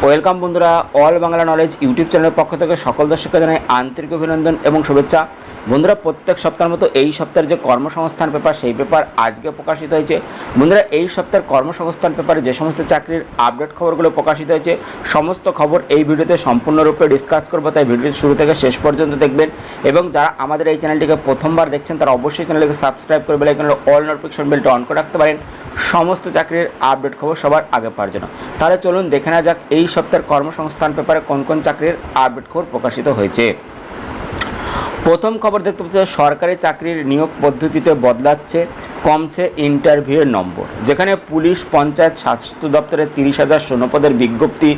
Welcome বন্ধুরা, all Bangla knowledge YouTube চ্যানেলের পক্ষ থেকে সকল দর্শককে জানাই আন্তরিক অভিনন্দন এবং শুভেচ্ছা। বন্ধুরা, প্রত্যেক সপ্তাহের মতো এই সপ্তাহের যে কর্মসংস্থান পেপার সেই পেপার আজকে প্রকাশিত হয়েছে। বন্ধুরা, এই সপ্তাহের কর্মসংস্থান পেপারে যে সমস্ত চাকরির আপডেট খবরগুলো প্রকাশিত হয়েছে সমস্ত খবর এই ভিডিওতে সম্পূর্ণরূপে ডিসকাস করবো, তাই ভিডিওটি শুরু থেকে শেষ পর্যন্ত দেখবেন। এবং যারা আমাদের এই চ্যানেলটিকে প্রথমবার দেখছেন তারা অবশ্যই চ্যানেলটিকে সাবস্ক্রাইব করে বেল আইকনের অল নোটিফিকেশন বেলটা অন করে রাখতে পারেন সমস্ত চাকরির আপডেট খবর সবার আগে পাওয়ার জন্য। তাহলে চলুন দেখে নেওয়া যাক এই সপ্তাহের কর্মসংস্থান পেপারে কোন কোন চাকরির আপডেট খবর প্রকাশিত হয়েছে। প্রথম খবর দেখতে পাচ্ছি, সরকারি চাকরির নিয়োগ পদ্ধতিতে বদলাচ্ছে, কমছে ইন্টারভিউয়ের নম্বর। যেখানে পুলিশ, পঞ্চায়েত, স্বাস্থ্য দপ্তরের 30,000 শূন্যপদের বিজ্ঞপ্তি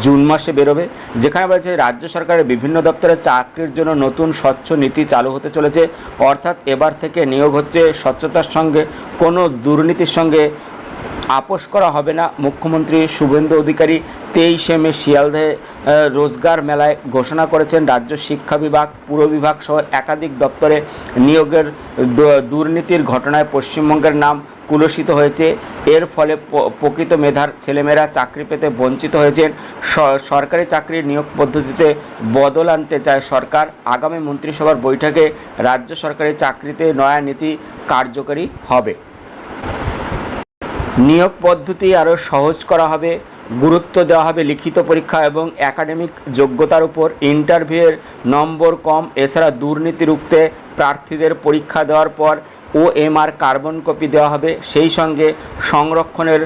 জুন মাসে বেরোবে। যেখানে বলছে রাজ্য সরকারের বিভিন্ন দপ্তরে চাকরির জন্য নতুন স্বচ্ছ নীতি চালু হতে চলেছে। অর্থাৎ এবার থেকে নিয়োগ হচ্ছে স্বচ্ছতার সঙ্গে, কোনো দুর্নীতির সঙ্গে আপোষ করা হবে না। মুখ্যমন্ত্রী শুভেন্দু অধিকারী 23শে মে শিয়ালদহে রোজগার মেলায় ঘোষণা করেছেন রাজ্য শিক্ষা বিভাগ, পুর বিভাগ সহ একাধিক দপ্তরে নিয়োগের দুর্নীতির ঘটনায় পশ্চিমবঙ্গের নাম কুলসিত হয়েছে। এর ফলে প্রকৃত মেধার ছেলেমেয়েরা চাকরি পেতে বঞ্চিত হয়েছেন। সরকারি চাকরির নিয়োগ পদ্ধতিতে বদল আনতে চায় সরকার। আগামী মন্ত্রিসভার বৈঠকে রাজ্য সরকারি চাকরিতে নয়া নীতি কার্যকরী হবে। নিয়োগ পদ্ধতি আরও সহজ করা হবে, গুরুত্ব দেওয়া হবে লিখিত পরীক্ষা এবং একাডেমিক যোগ্যতার উপর। ইন্টারভিউয়ের নম্বর কম। এছাড়া দুর্নীতি রুখতে প্রার্থীদের পরীক্ষা দেওয়ার পর OMR কার্বন কপি দেওয়া হবে। সেই সঙ্গে সংরক্ষণের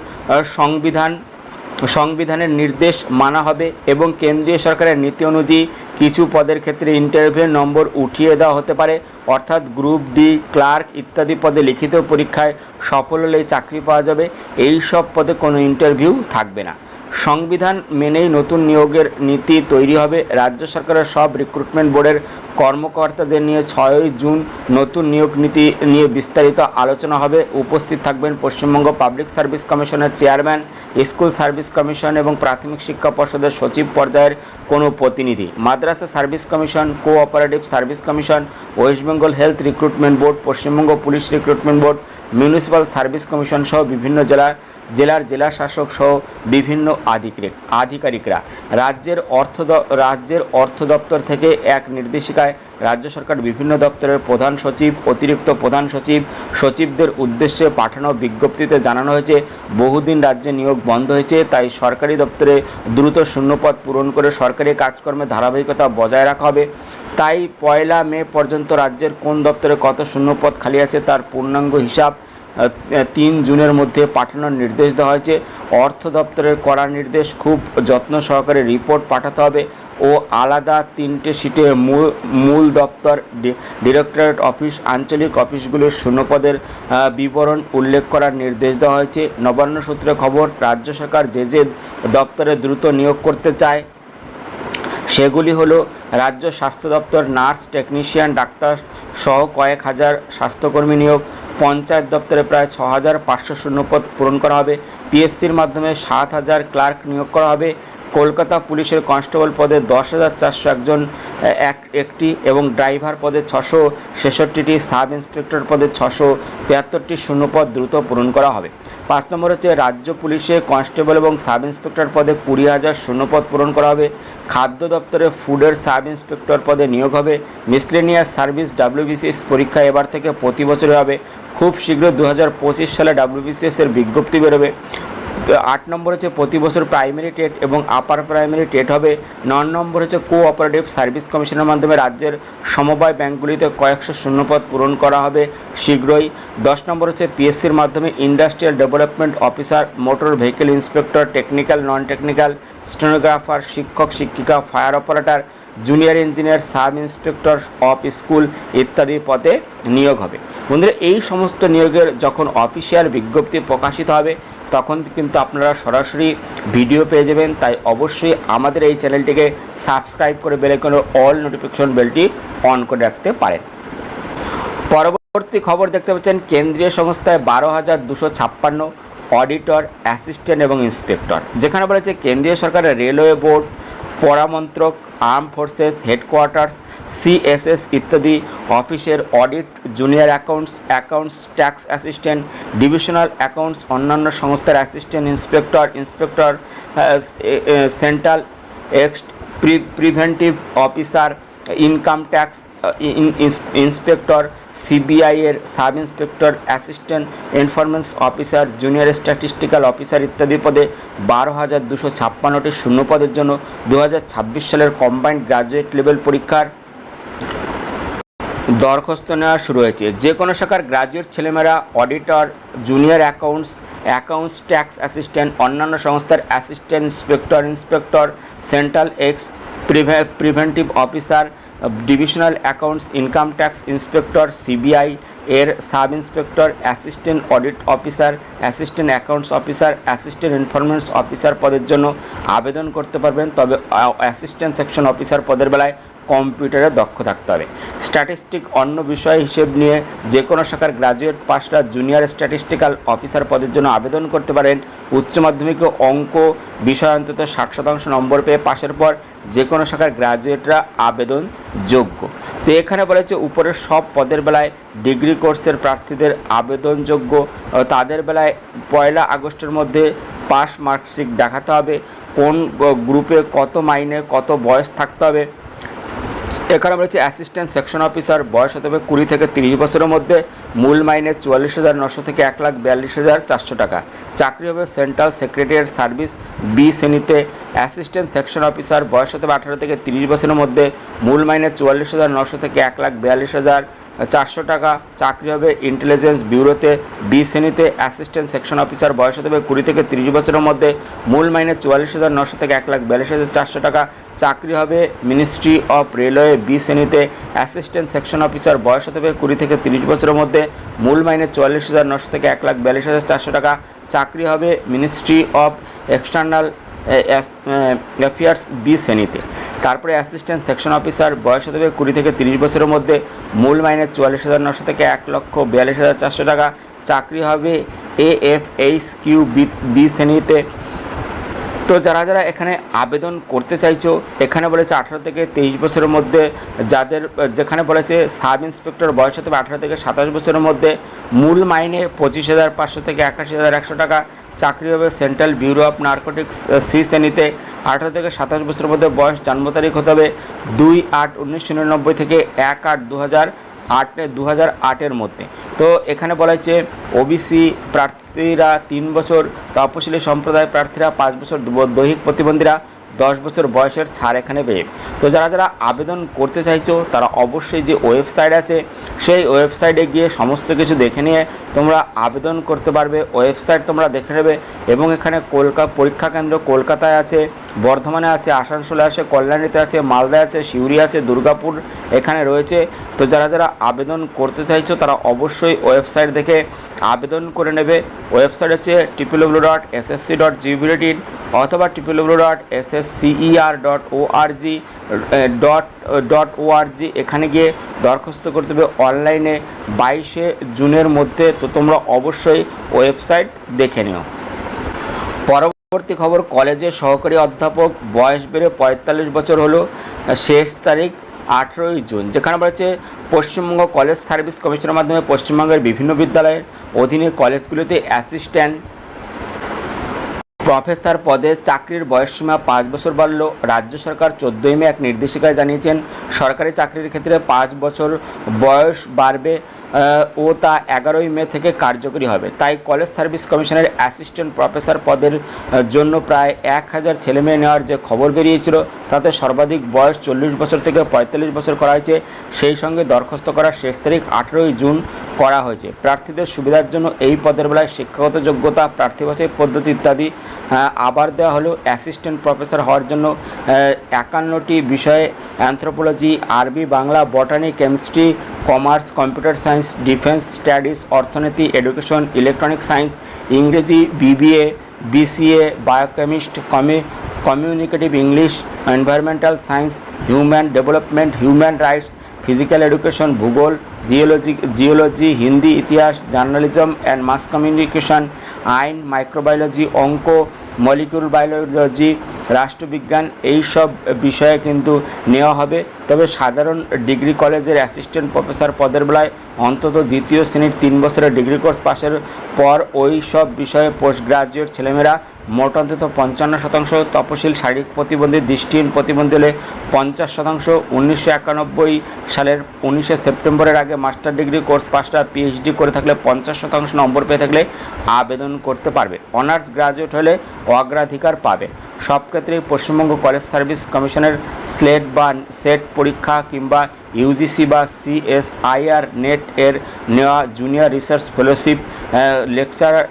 সংবিধানের নির্দেশ মানা হবে এবং কেন্দ্রীয় সরকারের নীতি অনুযায়ী কিছু পদের ক্ষেত্রে ইন্টারভিউয়ের নম্বর উঠিয়ে দেওয়া হতে পারে। অর্থাৎ গ্রুপ ডি, ক্লার্ক ইত্যাদি পদে লিখিত পরীক্ষায় সফল হলেই চাকরি পাওয়া যাবে। এই সব পদে কোনো ইন্টারভিউ থাকবে না। সংবিধান মেনেই নতুন নিয়োগের নীতি তৈরি হবে। রাজ্য সরকারের সব রিক্রুটমেন্ট বোর্ডের কর্মকর্তাদের নিয়ে 6ই জুন নতুন নিয়োগ নীতি নিয়ে বিস্তারিত আলোচনা হবে। উপস্থিত থাকবেন পশ্চিমবঙ্গ পাবলিক সার্ভিস কমিশনের চেয়ারম্যান, স্কুল সার্ভিস কমিশন এবং প্রাথমিক শিক্ষা পর্ষদের সচিব পর্যায়ের কোনো প্রতিনিধি, Madrasah service commission, cooperative service commission, West Bengal health recruitment board, Paschimbanga police recruitment board, municipal service commission সহ বিভিন্ন জেলা শাসক সহ বিভিন্ন আধিকারিকরা। রাজ্যের অর্থ দপ্তর থেকে এক নির্দেশিকায় রাজ্য সরকার বিভিন্ন দপ্তরের প্রধান সচিব, অতিরিক্ত প্রধান সচিব, সচিবদের উদ্দেশ্যে পাঠানো বিজ্ঞপ্তিতে জানানো হয়েছে বহুদিন রাজ্যে নিয়োগ বন্ধ হয়েছে, তাই সরকারি দপ্তরে দ্রুত শূন্যপদ পূরণ করে সরকারি কাজকর্মে ধারাবাহিকতা বজায় রাখা হবে। তাই 1 মে পর্যন্ত রাজ্যের কোন দপ্তরে কত শূন্যপদ খালি আছে তার পূর্ণাঙ্গ হিসাব 3 জুনের মধ্যে পাঠানোর নির্দেশ দেওয়া হয়েছে। অর্থ দপ্তরের কড়া নির্দেশ, খুব যত্ন সহকারে রিপোর্ট পাঠাতে হবে ও আলাদা 3টে সিটে মূল দপ্তর, ডিরেক্টরেট অফিস, আঞ্চলিক অফিসগুলোর শূন্যপদের বিবরণ উল্লেখ করার নির্দেশ দেওয়া হয়েছে। নবান্ন সূত্রে খবর, রাজ্য সরকার যে দপ্তরে দ্রুত নিয়োগ করতে চায় সেগুলি হলো রাজ্য স্বাস্থ্য দপ্তর, নার্স, টেকনিশিয়ান, ডাক্তার সহ কয়েক হাজার স্বাস্থ্যকর্মী নিয়োগ। পঞ্চায়েত দপ্তরে প্রায় 6,500 শূন্যপদ পূরণ করা হবে। PSCর মাধ্যমে 7,000 ক্লার্ক নিয়োগ করা হবে। কলকাতা পুলিশের কনস্টেবল পদে 10,401 একটি এবং ড্রাইভার পদে 666টি, সাব ইন্সপেক্টর পদে 673টি শূন্যপদ দ্রুত পূরণ করা হবে। 5 নম্বর হচ্ছে রাজ্য পুলিশে কনস্টেবল এবং সাব ইন্সপেক্টর পদে 20,000 শূন্যপদ পূরণ করা হবে। খাদ্য দপ্তরে ফুডের সাব ইন্সপেক্টর পদে নিয়োগ হবে। মিসলেনিয়াস সার্ভিস WBCS পরীক্ষা এবার থেকে প্রতি বছরে হবে। খুব শীঘ্র 2025 সালে WBCS এর বিজ্ঞপ্তি বেরোবে। 8 নম্বর হচ্ছে প্রতি বছর প্রাইমারি টেট এবং আপার প্রাইমারি টেট হবে। 9 নম্বর হচ্ছে কোঅপারেটিভ সার্ভিস কমিশনের মাধ্যমে রাজ্যের সমবায় ব্যাংকগুলিতে কয়েকশো শূন্যপদ পূরণ করা হবে শীঘ্রই। 10 নম্বর হচ্ছে PSCর মাধ্যমে industrial development officer, motor vehicle inspector, technical, non technical, stenographer, শিক্ষক শিক্ষিকা, fire operator, junior engineer, sub inspector of school ইত্যাদি পদে নিয়োগ হবে। বন্ধুরা, এই সমস্ত নিয়োগের যখন অফিসিয়াল বিজ্ঞপ্তি প্রকাশিত হবে তখন কিন্তু আপনারা সরাসরি ভিডিও পেয়ে যাবেন। তাই অবশ্যই আমাদের এই চ্যানেলটিকে সাবস্ক্রাইব করে বেল আইকনের অল নোটিফিকেশন বেলটি অন করে রাখতে পারেন। পরবর্তী খবর দেখতে পাচ্ছেন, কেন্দ্রীয় সংস্থায় 12,256 অডিটর, অ্যাসিস্ট্যান্ট এবং ইন্সপেক্টর। যেখানে বলেছে কেন্দ্রীয় সরকারের রেলওয়ে বোর্ড, পরামন্ত্রক, আর্ম ফোর্সেস হেডকোয়ার্টার্স, সিএসএস ইত্যাদি অফিসের audit, junior accounts, tax assistant, divisional accounts, অন্যান্য সংস্থার assistant inspector, central preventive officer, income tax inspector, CBI এর sub inspector, assistant enforcement officer, junior statistical officer ইত্যাদি পদে 12,256টি শূন্য পদের জন্য 2026 সালের কম্বাইন্ড গ্র্যাজুয়েট লেভেল পরীক্ষার দরখাস্ত নেওয়া শুরু হয়েছে। যে কোনো শাখার গ্র্যাজুয়েট ছেলেমেয়েরা auditor, junior accounts, tax assistant, অন্যান্য সংস্থার assistant inspector, central preventive officer, divisional accounts, income tax inspector, CBI এর sub inspector, assistant audit officer, assistant accounts officer, assistant enforcement officer পদের জন্য আবেদন করতে পারবেন। তবে অ্যাসিস্ট্যান্ট সেকশন অফিসার পদের বেলায় কম্পিউটারে দক্ষ থাকতে হবে। স্ট্যাটিস্টিক অন্য বিষয় হিসেব নিয়ে যে কোনো শাখার গ্র্যাজুয়েট পাসরা জুনিয়র স্ট্যাটিস্টিক্যাল অফিসার পদের জন্য আবেদন করতে পারেন। উচ্চ মাধ্যমিকে অঙ্ক বিষয় অন্তত 60% নম্বর পেয়ে পাশের পর যে কোনো শাখার গ্র্যাজুয়েটরা আবেদন যোগ্য। তো এখানে বলেছে উপরের সব পদের বেলায় ডিগ্রি কোর্সের প্রার্থীদের আবেদনযোগ্য। তাদের বেলায় 1 আগস্টের মধ্যে পাস মার্কশিট দেখাতে হবে। কোন গ্রুপে কত মাইনে কত বয়স থাকতে হবে। এখানে বলেছে অ্যাসিস্ট্যান্ট সেকশন অফিসার বয়স হতে হবে 20 থেকে 30 বছরের মধ্যে, মূল মাইনে 44,900 থেকে 1,42,400 টাকা। চাকরি হবে সেন্ট্রাল সেক্রেটারিয়েট সার্ভিস বি শ্রেণীতে। অ্যাসিস্ট্যান্ট সেকশন অফিসার বয়স হতে হবে 18 থেকে 30 বছরের মধ্যে, মূল মাইনে 44,900 থেকে 1,42,400 টাকা। চাকরি হবে ইন্টেলিজেন্স ব্যুরোতে বি শ্রেণীতে। অ্যাসিস্ট্যান্ট সেকশন অফিসার বয়স হতে হবে 20 থেকে 30 বছরের মধ্যে, মূল মাইনে 44,900 থেকে 1,42,400 টাকা। চাকরি হবে মিনিস্ট্রি অফ রেলওয়ে বি শ্রেণীতে। অ্যাসিস্ট্যান্ট সেকশন অফিসার বয়স হতে হবে 20 থেকে 30 বছরের মধ্যে, মূল মাইনে 44,900 থেকে 1,42,400 টাকা। চাকরি হবে ministry of external affairs B শ্রেণীতে। তারপরে অ্যাসিস্ট্যান্ট সেকশন অফিসার বয়স হতে হবে 20 থেকে 30 বছরের মধ্যে, মূল মাইনে 44,900 থেকে 1,42,400 টাকা। চাকরি হবে AFHQ বি শ্রেণীতে। তো যারা এখানে আবেদন করতে চাইছো, এখানে বলেছে 18 থেকে 23 বছরের মধ্যে যাদের, যেখানে বলেছে সাব ইন্সপেক্টর বয়স হতে হবে 18 থেকে 27 বছরের মধ্যে, মূল মাইনে 25,500 থেকে 81,100 টাকা। চাকরি হবে central bureau of narcotics C শ্রেণীতে। 18 থেকে 27 বছরের মধ্যে বয়স জন্ম তারিখ হতে হবে 2/8/1999 থেকে 1/8/2008 মধ্যে। তো এখানে বলা হয়েছে ওবিসি প্রার্থীরা 3 বছর, তপশিলি সম্প্রদায় প্রার্থীরা 5 বছর, দৈহিক প্রতিবন্ধীরা 10 বছর বয়সের ছাড় এখানে পেয়ে। তো যারা আবেদন করতে চাইছো তারা অবশ্যই যে ওয়েবসাইট আছে সেই ওয়েবসাইটে গিয়ে সমস্ত কিছু দেখে নিয়ে তোমরা আবেদন করতে পারবে। ওয়েবসাইট তোমরা দেখে নেবে এবং এখানে পরীক্ষা কেন্দ্র কলকাতায় আছে, বর্ধমানে আছে, আসানসোলে আছে, কল্যাণীতে আছে, মালদায় আছে, সিউড়ি আছে, দুর্গাপুর এখানে রয়েছে। তো যারা আবেদন করতে চাইছো তারা অবশ্যই ওয়েবসাইট দেখে আবেদন করে নেবে। ওয়েবসাইট হচ্ছে www.ssc.gov.in অথবা www.sscer.org. এখানে গিয়ে দরখাস্ত করতে হবে অনলাইনে 22 জুনের মধ্যে। তো তোমরা অবশ্যই ওয়েবসাইট দেখে নিও। পরবর্তী খবর, কলেজে সহকারী অধ্যাপক বয়স বেড়ে 45 বছর হলো, শেষ তারিখ 18 জুন। যেখানে বলেছে পশ্চিমবঙ্গ কলেজ সার্ভিস কমিশনের মাধ্যমে পশ্চিমবঙ্গের বিভিন্ন বিদ্যালয়ের অধীনে কলেজগুলিতে অ্যাসিস্ট্যান্ট প্রফেসর পদে চাকরির বয়সসীমা 5 বছর বাড়ল। রাজ্য সরকার 14 মে এক নির্দেশিকায় জানিয়েছেন সরকারি চাকরির ক্ষেত্রে 5 বছর বয়স বাড়বে ও তা 11 মে থেকে কার্যকরী হবে। তাই কলেজ সার্ভিস কমিশনের অ্যাসিস্ট্যান্ট প্রফেসর পদের জন্য প্রায় 1000 ছেলেমেয়ে নেওয়ার যে খবর বেরিয়েছিল তাতে সর্বাধিক বয়স 40 বছর থেকে 45 বছর করা হয়েছে। সেই সঙ্গে দরখাস্ত করার শেষ তারিখ 18 জুন করা হয়েছে। প্রার্থীদের সুবিধার জন্য এই পদের বেলায় শিক্ষাগত যোগ্যতা, প্রার্থী বাছাই পদ্ধতি ইত্যাদি আবার দেওয়া হলো। অ্যাসিস্ট্যান্ট প্রফেসর হওয়ার জন্য 51টি বিষয়ে অ্যানথ্রোপোলজি, আরবি, Bangla, বটানি, chemistry, commerce, computer science, defence studies, অর্থনীতি, এডুকেশন, ইলেকট্রনিক সায়েন্স, ইংরেজি, BBA, BCA, biochemist, communicative English, environmental science, human development, human rights, physical education, ভূগোল, জিওলজি, হিন্দি, ইতিহাস, জার্নালিজম অ্যান্ড মাস কমিউনিকেশন, আইন, মাইক্রোবায়োলজি, অঙ্ক, মলিকুলার বায়োলজি, রাষ্ট্রবিজ্ঞান, এই সব বিষয়ে কিন্তু নেওয়া হবে। তবে সাধারণ ডিগ্রি কলেজের অ্যাসিস্ট্যান্ট প্রফেসর পদের বেলায় অন্তত দ্বিতীয় শ্রেণীর 3 বছরের ডিগ্রি কোর্স পাশের পর ওই সব বিষয়ে পোস্ট গ্রাজুয়েট ছেলেমেয়েরা মোট অন্তত 55%, তপশিল, শারীরিক প্রতিবন্ধী, দৃষ্টিহীন প্রতিবন্ধী হলে 50%, 1991 সালের 19 সেপ্টেম্বরের আগে মাস্টার ডিগ্রি কোর্স পাশটা পিএইচডি করে থাকলে 50% নম্বর পেয়ে থাকলে আবেদন করতে পারবে। অনার্স গ্রাজুয়েট হলে অগ্রাধিকার পাবে। সব ক্ষেত্রেই পশ্চিমবঙ্গ কলেজ সার্ভিস কমিশনের স্লেট বা সেট পরীক্ষা কিংবা ইউজিসি বা সিএসআইআর নেট এর নেওয়া জুনিয়র রিসার্চ ফেলোশিপ,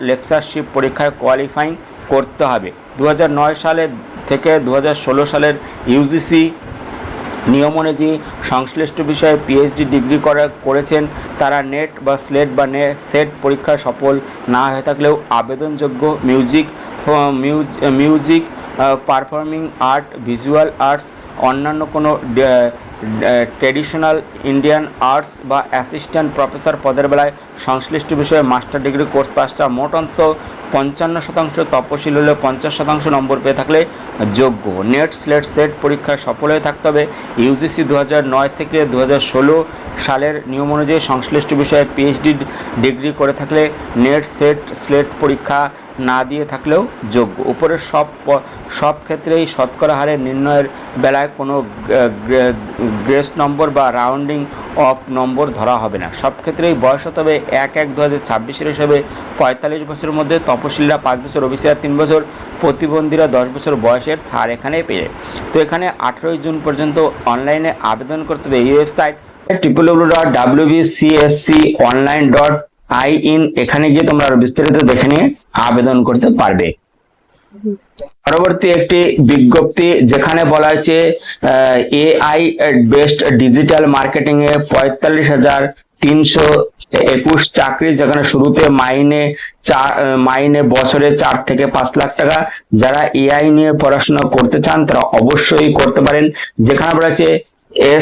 লেকচারশিপ পরীক্ষায় কোয়ালিফাইং করতে হবে। 2009 সালে থেকে 2016 সালের ইউজিসি নিয়ম অনুযায়ী সংশ্লিষ্ট বিষয়ে পিএইচডি ডিগ্রি করেছেন তারা নেট বা স্লেট বা সেট পরীক্ষায় সফল না হয়ে থাকলেও আবেদনযোগ্য। Music, performing art, visual arts, অন্যান্য কোনো ট্র্যাডিশনাল ইন্ডিয়ান আর্টস বা অ্যাসিস্ট্যান্ট প্রফেসর পদের বেলায় সংশ্লিষ্ট বিষয়ে মাস্টার ডিগ্রি কোর্স পাসটা মোট অন্তত 55%, তপশিল হলে 50% নম্বর পেয়ে থাকলে যোগ্য। নেট, স্লেট, সেট পরীক্ষায় সফল হয়ে থাকতে হবে। ইউজিসি 2009 থেকে 2016 সালের নিয়ম অনুযায়ী সংশ্লিষ্ট বিষয়ে পিএইচডি ডিগ্রি করে থাকলে নেট, সেট, স্লেট পরীক্ষা না দিয়ে থাকলেও যোগ্য। উপরের সব ক্ষেত্রেই শতকরা হারে নির্ণয়ের বেলায় কোনো গ্রেস নম্বর বা রাউন্ডিং অফ নম্বর ধরা হবে না। সব ক্ষেত্রেই বয়স হতে হবে 1/1/2026 হিসেবে 45 বছরের মধ্যে, তপশিলীরা 5 বছর, ওবিসিরা 3 বছর, প্রতিবন্ধীরা 10 বছর বয়সের ছাড় এখানে পেয়ে। তো এখানে 18 জুন পর্যন্ত অনলাইনে আবেদন করতে হবে। এই ওয়েবসাইট www.wbcsconline.in, এখানে গিয়ে তোমরা আরো বিস্তারিত দেখে নিয়ে আবেদন করতে পারবে। পরবর্তী একটি বিজ্ঞপ্তি যেখানে বলা হয়েছে এআই বেসড ডিজিটাল মার্কেটিং এ 45,321 চাকরি, যেখানে শুরুতে মাইনে বছরে 4 থেকে 5 লাখ টাকা। যারা এআই নিয়ে পড়াশোনা করতে চান তারা অবশ্যই করতে পারেন। যেখানে বলা হয়েছে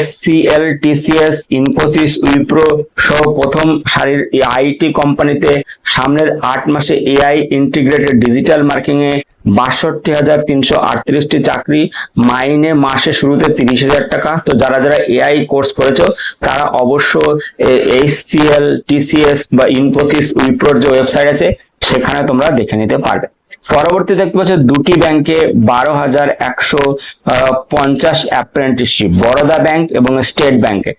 SCL, TCS, ইনফোসিস, উইপ্রো সহ প্রথম সারির আইটি কোম্পানিতে সামনের 8 মাসে এআই ইন্টিগ্রেটেড ডিজিটাল মার্কেটিং এ 62,338টি চাকরি, মাইনে মাসে শুরুতে 30,000 টাকা। তো যারা এআই কোর্স করেছো তারা অবশ্য HCL, TCS বা ইনফোসিস, উইপ্রোর যে ওয়েবসাইট আছে সেখানে তোমরা দেখে নিতে পারবে। পরবর্তী দেখতে পাচ্ছ দুটি ব্যাংকে 12,150 অ্যাপ্রেন্টিসশিপ, বরোদা ব্যাংক এবং স্টেট ব্যাংকে।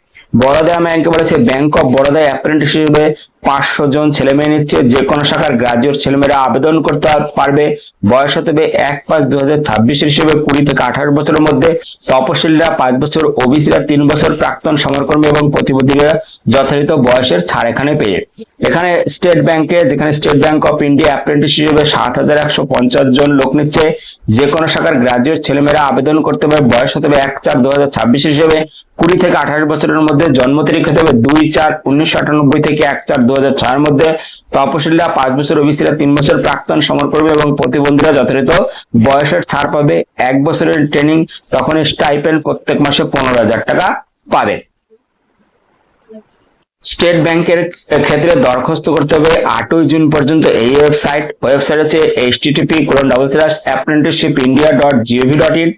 বরোদা ব্যাংকে বলেছে ব্যাংক অফ বরোদা অ্যাপ্রেন্টিস হিসেবে 500 জন ছেলে মেয়ে নিচ্ছে। যে কোনো শাখার গ্রাজুয়েট ছেলেমেয়েরা আবেদন করতে পারবে। বয়স হতে হবে 1/5/2026 হিসেবে 20 থেকে 18 বছরের মধ্যে, তপশিলীরা 5 বছর, ওবিসিরা 3 বছর, প্রাক্তন সমরকর্মী এবং প্রতিবন্ধীরা যথাযথ বয়সের ছাড় এখানে পেয়ে। এখানে স্টেট ব্যাংকে, যেখানে state bank of India apprentice হিসেবে 7,150 জন লোক নিচ্ছে। যে কোনো শাখার গ্রাজুয়েট ছেলেমেয়েরা আবেদন করতে পারবে। বয়স হতে হবে 1/4/2026 হিসেবে 20 থেকে 18 বছরের মধ্যে, জন্ম তারিখ হতে হবে 2/4/1998 থেকে 1/4/2006 এর মধ্যে, তপশিলীরা 5 বছর, ওবিসিরা 3 বছর, প্রাক্তন সমরকর্মী এবং প্রতিবন্ধীরা যথাযথ বয়সের ছাড় পাবে। 1 বছরের ট্রেনিং, তখন স্টাইপেন্ড প্রত্যেক মাসে 15,000 টাকা পাবে। স্টেট ব্যাংকের ক্ষেত্রে দরখাস্ত করতে হবে 8 জুন পর্যন্ত। এই ওয়েবসাইট আছে http://apprenticeshipindia.gov.in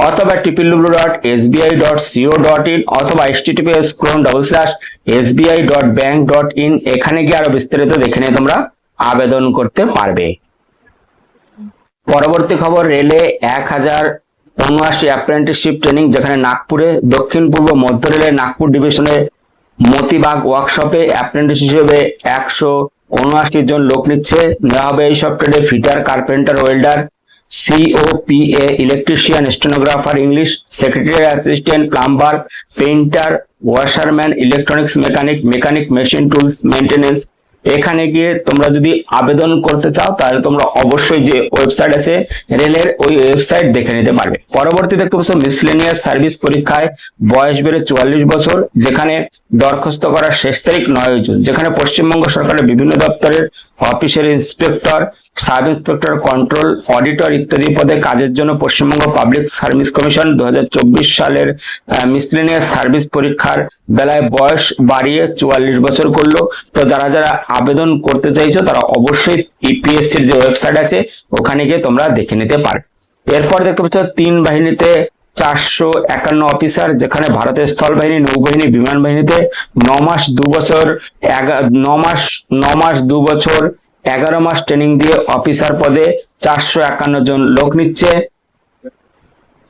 অথবা www.sbi.co.in অথবা https://sbi.bank.in, এখানে গিয়ে আরো বিস্তারিত দেখে নিয়ে তোমরা আবেদন করতে পারবে। পরবর্তী খবর, রেলে 1079 অ্যাপ্রেন্টিসশিপ ট্রেনিং, যেখানে নাগপুরে দক্ষিণ পূর্ব মধ্য রেলের নাগপুর ডিভিশনে মতিবাগ ওয়ার্কশপে অ্যাপ্রেন্টিস হিসেবে 179 জন লোক নিচ্ছে। নেওয়া হবে এই সব ট্রেডে fitter, carpenter, welder, COPA, electrician, stenographer, English, secretary assistant, plumber, painter, washerman, electronics mechanic, machine tools maintenance. এখানে গিয়ে তোমরা যদি আবেদন করতে চাও তাহলে তোমরা অবশ্যই যে ওয়েবসাইট আছে রেলের, ওই ওয়েবসাইট দেখে নিতে পারবে। পরবর্তী দেখতে পাচ্ছ মিসলেনিয়াস সার্ভিস পরীক্ষায় বয়স বেড়ে 44 বছর, যেখানে দরখাস্ত করার শেষ তারিখ 9 জুন। যেখানে পশ্চিমবঙ্গ সরকারের বিভিন্ন দপ্তরের অফিসের inspector, sub inspector, control, auditor ইত্যাদি পদে কাজের জন্য পশ্চিমবঙ্গ পাবলিক সার্ভিস কমিশন 2024 সালের মিসলেনিয়াস সার্ভিস পরীক্ষার বেলায় বয়স বাড়িয়ে 44 বছর করলো। তো যারা যারা আবেদন করতে চাইছো তারা অবশ্যই ইপিএসসির যে ওয়েবসাইট আছে ওখানে গিয়ে তোমরা দেখে নিতে পারো। এরপর দেখতে পাচ্ছ 3 বাহিনীতে 451 অফিসার, যেখানে ভারতের স্থল বাহিনী, নৌবাহিনী, বিমান বাহিনীতে 9 মাস 2 বছর 11 মাস ট্রেনিং দিয়ে অফিসার পদে 451 জন লোক নিচ্ছে।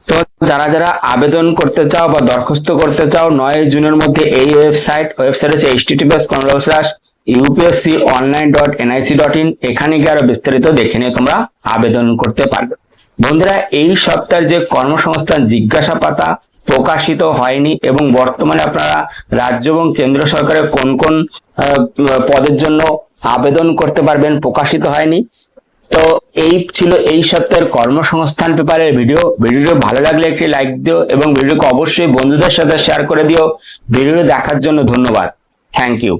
তো যারা যারা আবেদন করতে চাও বা দরখাস্ত করতে চাও 9 জুনের মধ্যে এই ওয়েবসাইট হচ্ছে https://upsconline.nic.in, এখানে গিয়ে আরো বিস্তারিত দেখে নিয়ে তোমরা আবেদন করতে পারবে। বন্ধুরা, এই সপ্তাহের যে কর্মসংস্থান জিজ্ঞাসা পাতা প্রকাশিত হয়নি এবং বর্তমানে আপনারা রাজ্য এবং কেন্দ্র সরকারের কোন কোন পদের জন্য আবেদন করতে পারবেন প্রকাশিত হয়নি। তো এই ছিল এই সপ্তাহের কর্মসংস্থান পেপারের ভিডিওটি ভালো লাগলে একটি লাইক দিও এবং ভিডিওকে অবশ্যই বন্ধুদের সাথে শেয়ার করে দিও। ভিডিওটি দেখার জন্য ধন্যবাদ। Thank you.